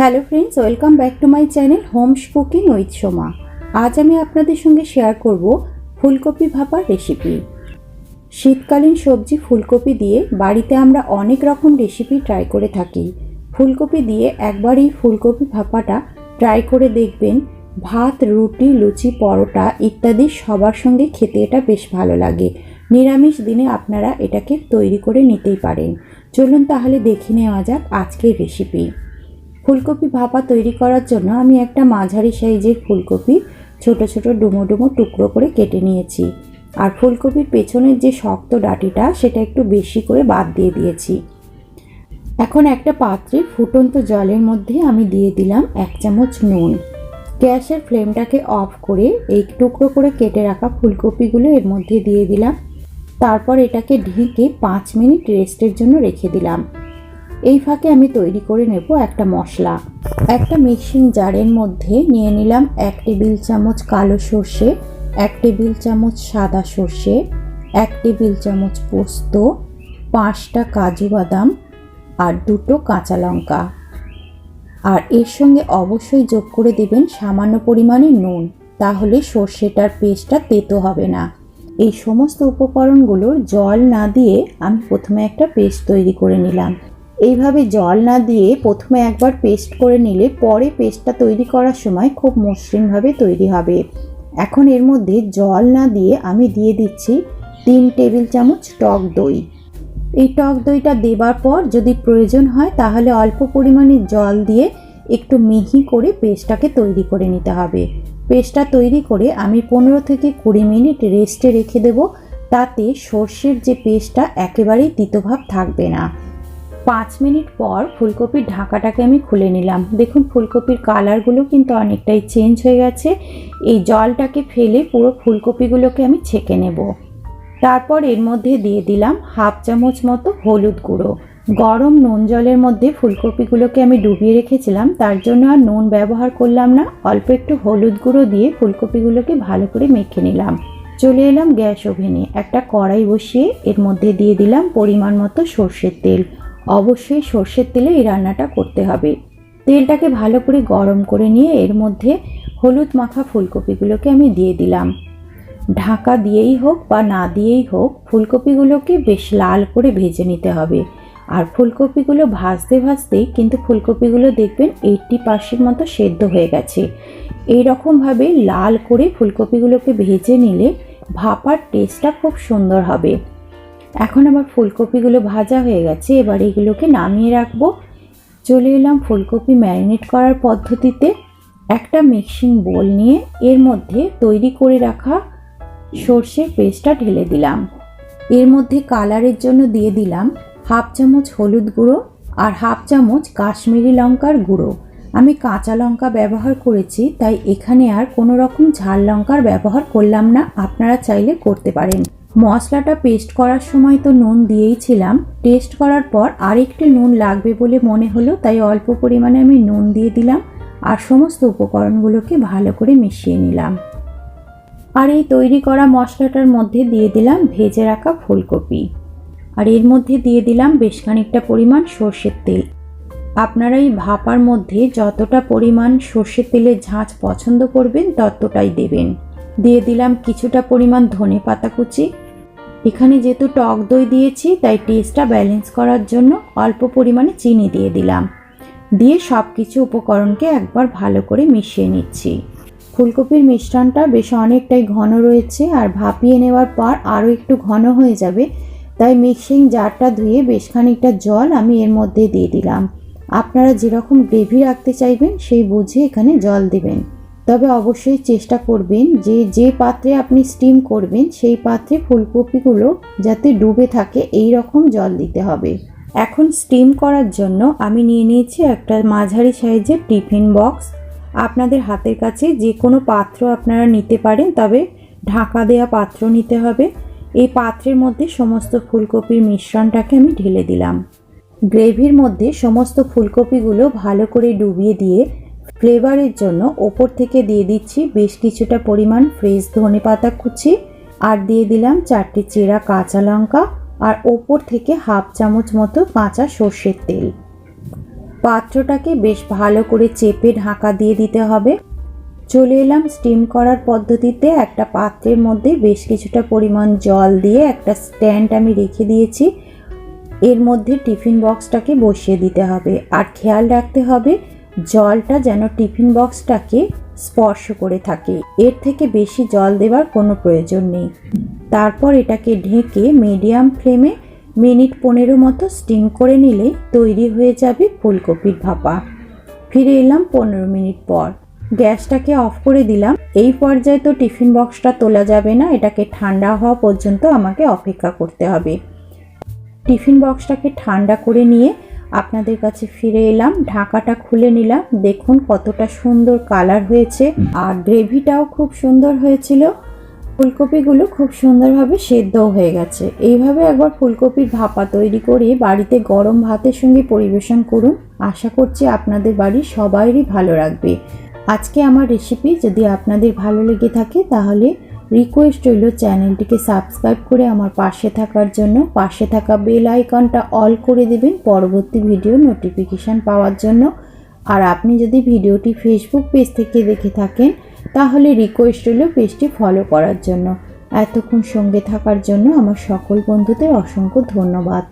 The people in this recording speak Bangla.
Hello friends, welcome back to my channel Holmes cooking with Soma. আজ আমি আপনাদের সঙ্গে শেয়ার করব ফুলকপি ভাপার রেসিপি। শীতকালীন সবজি ফুলকপি দিয়ে বাড়িতে আমরা অনেক রকম রেসিপি ট্রাই করে থাকি। ফুলকপি দিয়ে একবার এই ফুলকপি ভাপাটা ট্রাই করে দেখবেন। ভাত, রুটি, লুচি, পরোটা ইত্যাদি সবার সঙ্গে খেতে এটা বেশ ভালো লাগে। নিরামিষ দিনে আপনারা এটাকে তৈরি করে নিতেই পারেন। চলুন তাহলে দেখে নেওয়া যাক আজকের রেসিপি। ফুলকপি ভাপা তৈরি করার জন্য আমি একটা মাঝারি সাইজের ফুলকপি ছোট ছোট ডুমো ডুমো টুকরো করে কেটে নিয়েছি। আর ফুলকপির পেছনের যে শক্ত ডাঁটিটা সেটা একটু বেশি করে বাদ দিয়ে দিয়েছি। এখন একটা পাত্রে ফুটন্ত জলের মধ্যে আমি দিয়ে দিলাম 1 চামচ নুন। গ্যাসের ফ্লেমটাকে অফ করে এই টুকরো করে কেটে রাখা ফুলকপিগুলো এর মধ্যে দিয়ে দিলাম। তারপর এটাকে ঢেকে 5 মিনিট রেস্টের জন্য রেখে দিলাম। এই ফাঁকে আমি তৈরি করে নেব একটা মশলা। একটা মিক্সিং জারের মধ্যে নিয়ে নিলাম 1 টেবিল চামচ কালো সর্ষে, 1 টেবিল চামচ সাদা সর্ষে, 1 টেবিল চামচ পোস্ত, 5টা কাজু বাদাম আর 2টো কাঁচা লঙ্কা। আর এর সঙ্গে অবশ্যই যোগ করে দেবেন সামান্য পরিমাণে নুন, তাহলে সর্ষেটার পেস্টটা তেতো হবে না। এই সমস্ত উপকরণগুলোর জল না দিয়ে আমি প্রথমে একটা পেস্ট তৈরি করে নিলাম। এইভাবে জল না দিয়ে প্রথমে একবার পেস্ট করে নিলে পরে পেস্টটা তৈরি করার সময় খুব মসৃণভাবে তৈরি হবে। এখন এর মধ্যে জল না দিয়ে আমি দিয়ে দিচ্ছি 3 টেবিল চামচ টক দই। এই টক দইটা দেবার পর যদি প্রয়োজন হয় তাহলে অল্প পরিমাণে জল দিয়ে একটু মিহি করে পেস্টটাকে তৈরি করে নিতে হবে। পেস্টটা তৈরি করে আমি 15 থেকে 20 মিনিট রেস্টে রেখে দেব। তাতে সর্ষের যে পেস্টটা একেবারেই তিতভাব থাকবে না। 5 মিনিট পর ফুলকপির ঢাকাটাকে আমি খুলে নিলাম। দেখুন ফুলকপির কালারগুলো কিন্তু অনেকটাই চেঞ্জ হয়ে গেছে। এই জলটাকে ফেলে পুরো ফুলকপিগুলোকে আমি ছেঁকে নেব। তারপর এর মধ্যে দিয়ে দিলাম 1/2 চামচ মতো হলুদ গুঁড়ো। গরম নুন জলের মধ্যে ফুলকপিগুলোকে আমি ডুবিয়ে রেখেছিলাম, তার জন্য আর নুন ব্যবহার করলাম না। অল্প একটু হলুদ গুঁড়ো দিয়ে ফুলকপিগুলোকে ভালো করে মেখে নিলাম। চলে এলাম গ্যাস ওভেনে। একটা কড়াই বসিয়ে এর মধ্যে দিয়ে দিলাম পরিমাণ মতো সর্ষের তেল। অবশ্যই সর্ষের তেলে এই রান্নাটা করতে হবে। তেলটাকে ভালো করে গরম করে নিয়ে এর মধ্যে হলুদ মাখা ফুলকপিগুলোকে আমি দিয়ে দিলাম। ঢাকা দিয়েই হোক বা না দিয়েই হোক ফুলকপিগুলোকে বেশ লাল করে ভেজে নিতে হবে। আর ফুলকপিগুলো ভাজতে ভাজতেই কিন্তু ফুলকপিগুলো দেখবেন 80% মতো সেদ্ধ হয়ে গেছে। এই রকমভাবে লাল করে ফুলকপিগুলোকে ভেজে নিলে ভাপার টেস্টটা খুব সুন্দর হবে। এখন আবার ফুলকপিগুলো ভাজা হয়ে গেছে, এবার এগুলোকে নামিয়ে রাখবো। চলে এলাম ফুলকপি ম্যারিনেট করার পদ্ধতিতে। একটা মিক্সিং বোল নিয়ে এর মধ্যে তৈরি করে রাখা সর্ষের পেস্টটা ঢেলে দিলাম। এর মধ্যে কালারের জন্য দিয়ে দিলাম 1/2 চামচ হলুদ গুঁড়ো আর 1/2 চামচ কাশ্মীরি লঙ্কার গুঁড়ো। আমি কাঁচা লঙ্কা ব্যবহার করেছি, তাই এখানে আর কোনো রকম ঝাল লঙ্কার ব্যবহার করলাম না। আপনারা চাইলে করতে পারেন। মশলাটা পেস্ট করার সময় তো নুন দিয়েইছিলাম। টেস্ট করার পর আরেকটু নুন লাগবে বলে মনে হলো, তাই অল্প পরিমাণে আমি নুন দিয়ে দিলাম আর সমস্ত উপকরণগুলোকে ভালো করে মিশিয়ে নিলাম। আর এই তৈরি করা মশলাটার মধ্যে দিয়ে দিলাম ভেজে রাখা ফুলকপি। আর এর মধ্যে দিয়ে দিলাম বেশ খানিকটা পরিমাণ সর্ষের তেল। আপনারা এই ভাপার মধ্যে যতটা পরিমাণ সর্ষের তেলের ঝাঁঝ পছন্দ করবেন ততটাই দেবেন। দিয়ে দিলাম কিছুটা পরিমাণ ধনে পাতা কুচি। এখানে যেহেতু টক দই দিয়েছি তাই টেস্টটা ব্যালেন্স করার জন্য অল্প পরিমাণে চিনি দিয়ে দিলাম। দিয়ে সব কিছু উপকরণকে একবার ভালো করে মিশিয়ে নিচ্ছি। ফুলকপির মিশ্রণটা বেশ অনেকটাই ঘন রয়েছে, আর ভাপিয়ে নেওয়ার পর আরও একটু ঘন হয়ে যাবে, তাই মিক্সিং জারটা ধুয়ে বেশ খানিকটা জল আমি এর মধ্যে দিয়ে দিলাম। আপনারা যেরকম গ্রেভি রাখতে চাইবেন সেই বুঝে এখানে জল দেবেন। তবে অবশ্যই চেষ্টা করবেন যে পাত্রে আপনি স্টিম করবেন সেই পাত্রে ফুলকপিগুলো যাতে ডুবে থাকে এই রকম জল দিতে হবে। এখন স্টিম করার জন্য আমি নিয়ে নিয়েছি একটা মাঝারি সাইজের টিফিন বক্স। আপনাদের হাতের কাছে যে কোনো পাত্র আপনারা নিতে পারেন, তবে ঢাকা দেওয়া পাত্র নিতে হবে। এই পাত্রের মধ্যে সমস্ত ফুলকপির মিশ্রণটাকে আমি ঢেলে দিলাম। গ্রেভির মধ্যে সমস্ত ফুলকপিগুলো ভালো করে ডুবিয়ে দিয়ে ফ্লেভারের জন্য ওপর থেকে দিয়ে দিচ্ছি বেশ কিছুটা পরিমাণ ফ্রেশ ধনেপাতা কুচি, আর দিয়ে দিলাম 4টে চেরা কাঁচা লঙ্কা, আর ওপর থেকে 1/2 চামচ মতো কাঁচা সর্ষের তেল। পাত্রটাকে বেশ ভালো করে চেপে ঢাকা দিয়ে দিতে হবে। চলে এলাম স্টিম করার পদ্ধতিতে। একটা পাত্রের মধ্যে বেশ কিছুটা পরিমাণ জল দিয়ে একটা স্ট্যান্ড আমি রেখে দিয়েছি। এর মধ্যে টিফিন বক্সটাকে বসিয়ে দিতে হবে, আর খেয়াল রাখতে হবে জলটা যেন টিফিন বক্সটাকে স্পর্শ করে থাকে। এর থেকে বেশি জল দেওয়ার কোনো প্রয়োজন নেই। তারপর এটাকে ঢেকে মিডিয়াম ফ্লেমে মিনিট 15 মতো স্টিম করে নিলে তৈরি হয়ে যাবে ফুলকপির ভাপা। ফিরে এলাম 15 মিনিট পর। গ্যাসটাকে অফ করে দিলাম। এই পর্যায়ে তো টিফিন বক্সটা তোলা যাবে না, এটাকে ঠান্ডা হওয়া পর্যন্ত আমাকে অপেক্ষা করতে হবে। টিফিন বক্সটাকে ঠান্ডা করে নিয়ে আপনাদের কাছে ফিরে এলাম। ঢাকাটা খুলে নিলাম। দেখুন কতটা সুন্দর কালার হয়েছে, আর গ্রেভিটাও খুব সুন্দর হয়েছিল। ফুলকপিগুলো খুব সুন্দরভাবে সেদ্ধও হয়ে গেছে। এইভাবে একবার ফুলকপির ভাপা তৈরি করে বাড়িতে গরম ভাতের সঙ্গে পরিবেশন করুন। আশা করছি আপনাদের বাড়ির সবাইরই ভালো লাগবে। আজকে আমার রেসিপি যদি আপনাদের ভালো লেগে থাকে তাহলে রিকোয়েস্ট রইল চ্যানেলটিকে সাবস্ক্রাইব করে আমার পাশে থাকার জন্য। পাশে থাকা বেল আইকনটা অল করে দেবেন পরবর্তী ভিডিও নোটিফিকেশান পাওয়ার জন্য। আর আপনি যদি ভিডিওটি ফেসবুক পেজ থেকে দেখে থাকেন তাহলে রিকোয়েস্ট রইল পেজটি ফলো করার জন্য। এতক্ষণ সঙ্গে থাকার জন্য আমার সকল বন্ধুদের অসংখ্য ধন্যবাদ।